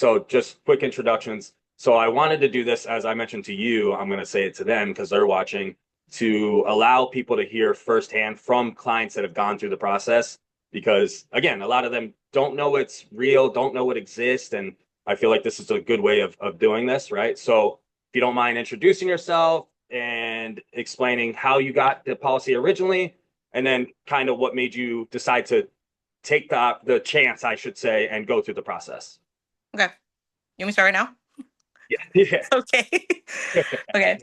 So just quick introductions. So I wanted to do this, as I mentioned to you, I'm going to say it to them because they're watching, to allow people to hear firsthand from clients that have gone through the process. Because again, a lot of them don't know it's real, don't know it exists. And I feel like this is a good way of doing this, right? So if you don't mind introducing yourself and explaining how you got the policy originally, and then kind of what made you decide to take the chance, I should say, and go through the process. Okay. You want me to start right now? Yeah. Okay. Okay.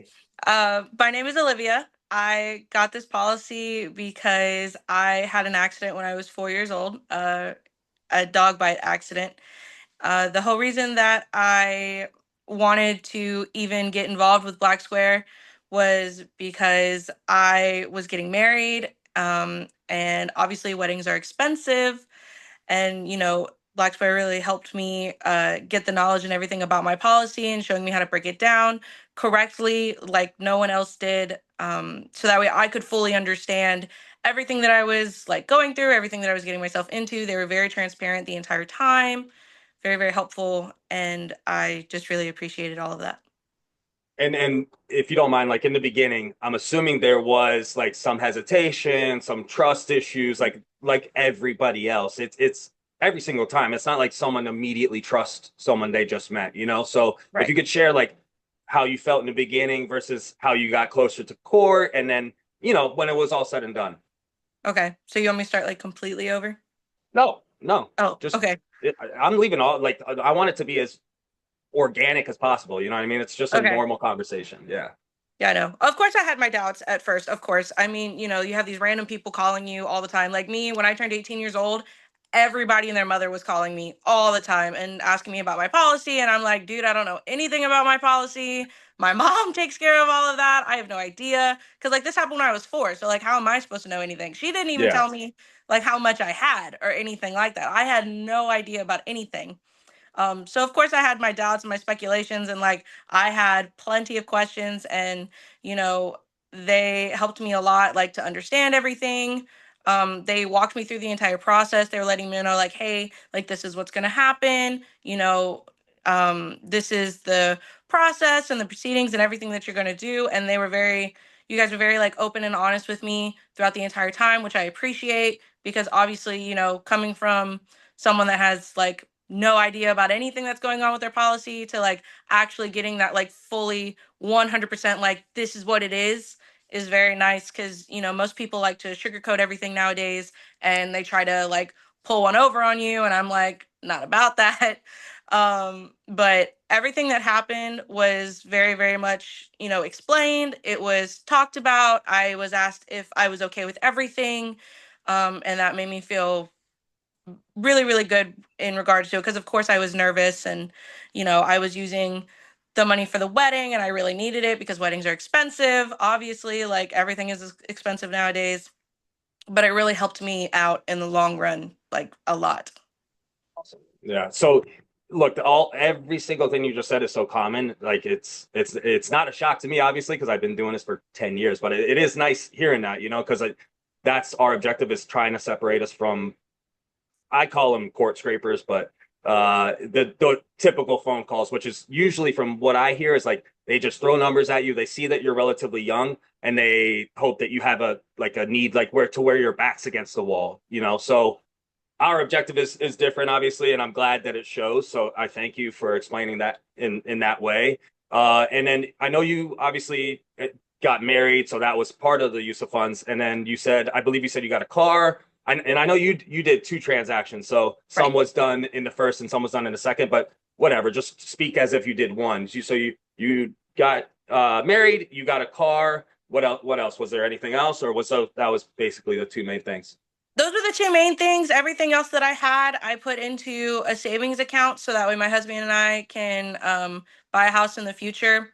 My name is Olivia. I got this policy because I had an accident when I was 4 years old, a dog bite accident. The whole reason that I wanted to even get involved with Black Square was because I was getting married, and obviously weddings are expensive. And Black Square really helped me get the knowledge and everything about my policy and showing me how to break it down correctly like no one else did, so that way I could fully understand everything that I was like going through, everything that I was getting myself into. They were very transparent the entire time, very very helpful, and I just really appreciated all of that. And if you don't mind, like in the beginning, I'm assuming there was like some hesitation, some trust issues, like everybody else. It's every single time. It's not like someone immediately trusts someone they just met, you know? So if Right. you could share like how you felt in the beginning versus how you got closer to court, and then, when it was all said and done. Okay, so you want me to start like completely over? No, no, Oh, just okay. I'm leaving all like I want it to be as organic as possible. You know what I mean? It's just a Okay. normal conversation. Yeah. Yeah, I know. Of course, I had my doubts at first. Of course. I mean, you have these random people calling you all the time. Like me, when I turned 18 years old, everybody and their mother was calling me all the time and asking me about my policy. And I'm like, dude, I don't know anything about my policy. My mom takes care of all of that. I have no idea. Cause like this happened when I was 4. So like, how am I supposed to know anything? She didn't even Yeah. tell me like how much I had or anything like that. I had no idea about anything. So of course I had my doubts and my speculations, and like I had plenty of questions, and you know they helped me a lot, like to understand everything. They walked me through the entire process. They were letting me know like, hey, like this is what's gonna happen. This is the process and the proceedings and everything that you're gonna do. And you guys were very like open and honest with me throughout the entire time, which I appreciate because obviously, coming from someone that has like no idea about anything that's going on with their policy to like actually getting that like fully 100% like this is what it is very nice because most people like to sugarcoat everything nowadays, and they try to like pull one over on you, and I'm like not about that. But everything that happened was very very much explained. It was talked about. I was asked if I was okay with everything, and that made me feel really really good in regards to it, because of course I was nervous, and I was using the money for the wedding, and I really needed it because weddings are expensive, obviously, like everything is expensive nowadays. But it really helped me out in the long run, like a lot. Awesome. Yeah. So look, all every single thing you just said is so common. Like it's not a shock to me, obviously, because I've been doing this for 10 years, but it is nice hearing that, because that's our objective, is trying to separate us from, I call them court scrapers, but the typical phone calls, which is usually, from what I hear, is like they just throw numbers at you. They see that you're relatively young, and they hope that you have a need, like where your back's against the wall. So our objective is different, obviously, and I'm glad that it shows. So I thank you for explaining that in that way. And then I know you obviously got married, so that was part of the use of funds. And then I believe you said you got a car, and I know you did two transactions. So some Right. was done in the first and some was done in the second, but whatever. Just speak as if you did one. So you got married, you got a car. What else? What else? Was there anything else, or that was basically the two main things? Those were the two main things. Everything else that I had, I put into a savings account so that way my husband and I can buy a house in the future.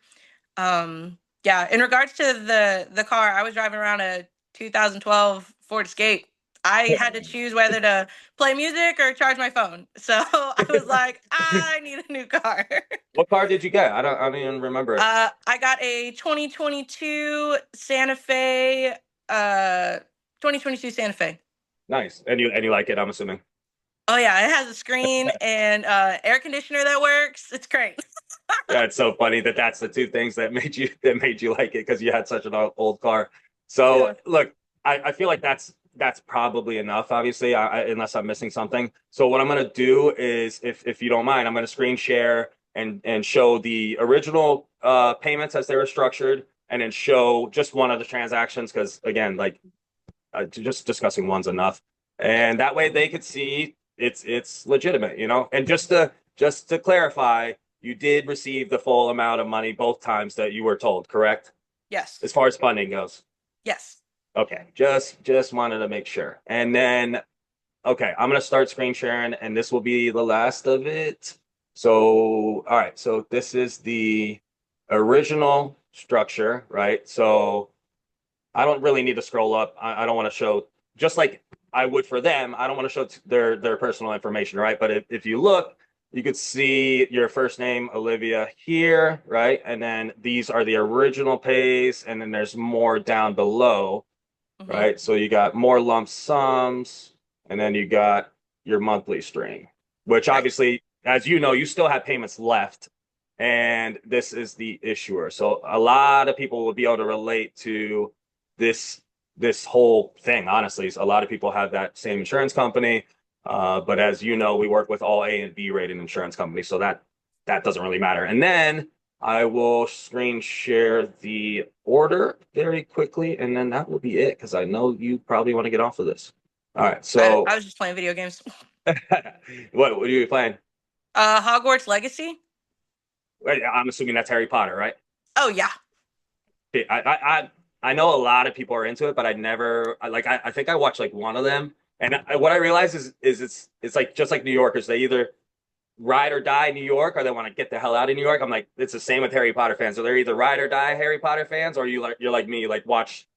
Yeah, in regards to the car, I was driving around a 2012 Ford Escape. I had to choose whether to play music or charge my phone. So I was like, I need a new car. What car did you get? I don't even remember it. I got a 2022 Santa Fe, uh 2022 Santa Fe. Nice. And you like it, I'm assuming. Oh yeah, it has a screen and air conditioner that works. It's great. Yeah, it's so funny that that's the two things that made you like it because you had such an old car. So Yeah. look, I feel like that's probably enough, obviously, unless I'm missing something. So what I'm gonna do is, if you don't mind, I'm gonna screen share and show the original payments as they were structured, and then show just one of the transactions because again, like just discussing one's enough, Yeah. and that way they could see it's legitimate, you know. And just to clarify, you did receive the full amount of money both times that you were told, correct? Yes. As far as funding goes. Yes. Okay, just wanted to make sure. And then okay, I'm gonna start screen sharing, and this will be the last of it. So, all right, so this is the original structure, right? So I don't really need to scroll up. I don't want to show just like I would for them. I don't want to show their personal information, right? But if you look, you could see your first name, Olivia, here, right? And then these are the original pays, and then there's more down below, Hmm. right? So you got more lump sums, and then you got your monthly stream, which Right. obviously, as you know, you still have payments left, and this is the issuer. So a lot of people will be able to relate to this this whole thing. Honestly, so a lot of people have that same insurance company, but as you know, we work with all A and B rated insurance companies, so that doesn't really matter. And then I will screen share the order very quickly, and then that will be it because I know you probably want to get off of this. All right, I so was just playing video games. what are you playing? Hogwarts Legacy. Wait, I'm assuming that's Harry Potter, right? Oh yeah. I know a lot of people are into it, but I never I think I watched like one of them, and what I realize is it's like just like New Yorkers, they either ride or die New York or they want to get the hell out of New York. I'm like, it's the same with Harry Potter fans. So they're either ride or die Harry Potter fans, or you're like me, like watch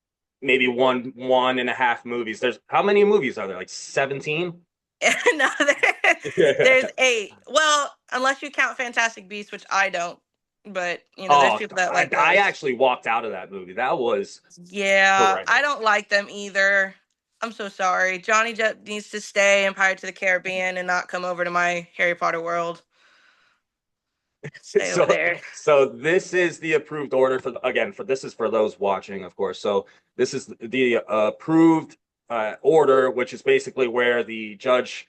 maybe one and a half movies. There's how many movies are there? Like 17? No, there's eight. Well, unless you count Fantastic Beasts, which I don't. But there's Oh, people that like I those. actually walked out of that movie. That was Yeah, I horrendous. don't like them either. I'm so sorry. Johnny Depp needs to stay in Pirates of the Caribbean and not come over to my Harry Potter world. Stay over So there. so this is the approved order for again for this is for those watching, of course. So this is the approved order, which is basically where the judge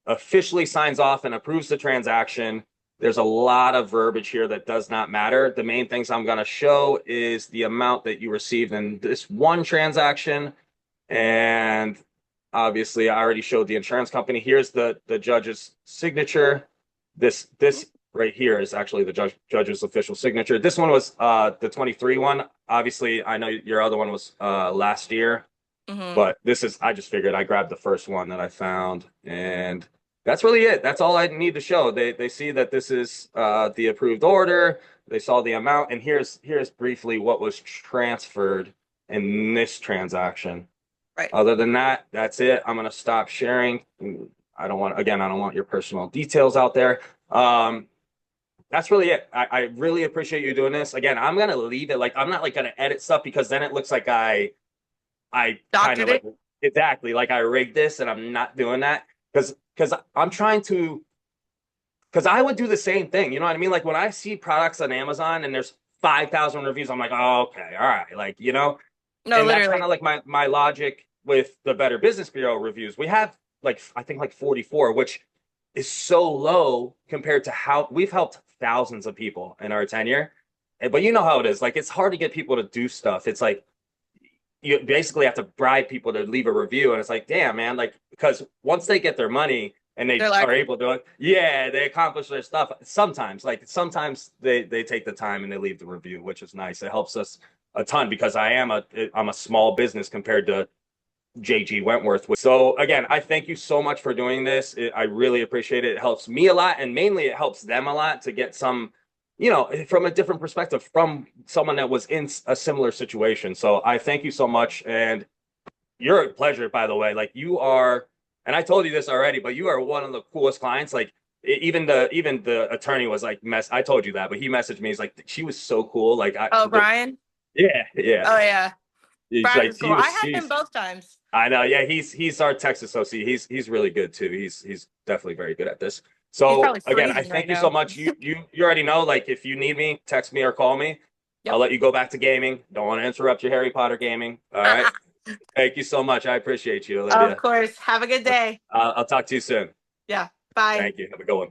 officially signs off and approves the transaction. There's a lot of verbiage here that does not matter. The main things I'm going to show is the amount that you received in this one transaction, and obviously I already showed the insurance company. Here's the judge's signature. This right here is actually the judge's official signature. This one was the 23 one. Obviously, I know your other one was last year, Hmm. but this is I just figured I grabbed the first one that I found, and that's really it. That's all I need to show. They see that this is the approved order. They saw the amount, and here's briefly what was transferred in this transaction. Right. Other than that, that's it. I'm gonna stop sharing. I don't want your personal details out there. Um, that's really it. I really appreciate you doing this. Again, I'm gonna leave it like I'm not like gonna edit stuff because then it looks like I kind of Doctored like it. exactly like I rigged this and I'm not doing that because I'm trying to because I would do the same thing. You know what I mean? Like when I see products on Amazon and there's 5,000 reviews, I'm like, oh, okay, all right, like No, and that's kind literally. of like my logic with the Better Business Bureau reviews. We have like I think like 44, which is so low compared to how we've helped thousands of people in our tenure. But you know how it is. Like it's hard to get people to do stuff. It's like you basically have to bribe people to leave a review, and it's like, damn, man, like because once they get their money and they They're are like, able to, yeah, they accomplish their stuff. Sometimes they take the time and they leave the review, which is nice. It helps us a ton because I'm a small business compared to JG Wentworth. So again, I thank you so much for doing this. I really appreciate it. It helps me a lot, and mainly it helps them a lot to get some, from a different perspective from someone that was in a similar situation. So I thank you so much, and you're a pleasure, by the way. Like you are, and I told you this already, but you are one of the coolest clients. Like even the attorney was like, I told you that, but he messaged me. He's like, she was so cool. Like oh, Brian. yeah, yeah. Oh yeah, He's Brian like, is cool. I had him both times. I know. Yeah, he's our Texas associate. He's really good too. He's definitely very good at this. He's So probably again, I freezing right thank you so now. much. You already know, like if you need me, text me or call me. I'll Yep. let you go back to gaming. Don't want to interrupt your Harry Potter gaming. All right. Thank you so much. I appreciate you, Of Olivia. course. Have a good day. I'll talk to you soon. Yeah. Bye. Thank you. Have a good one.